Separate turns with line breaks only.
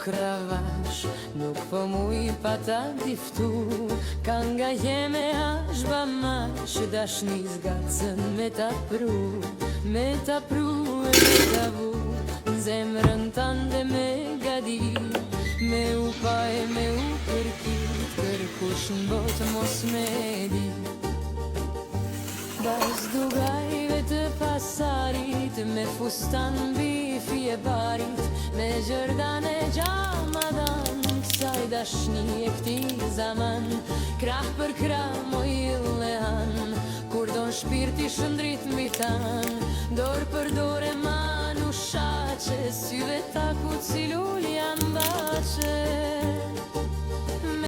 kravash, nuk po muj pa ta diftu. Ka nga jeme ash ba mash, dashni zgacën me ta pru e me ta vu. Zemrën tande me gadi, me u pa e me u kërkit, kërkush në botë mos me di. Bas dugajve të pasarit, me fustan bifi e barit, me gjërdan e gjamadan, kësaj dashni e këti zaman. Krah për krah moj lehan, kur don shpirti shëndrit mbi tan. Dor për dore manu shaqe, syve ta ku cilul janë bache.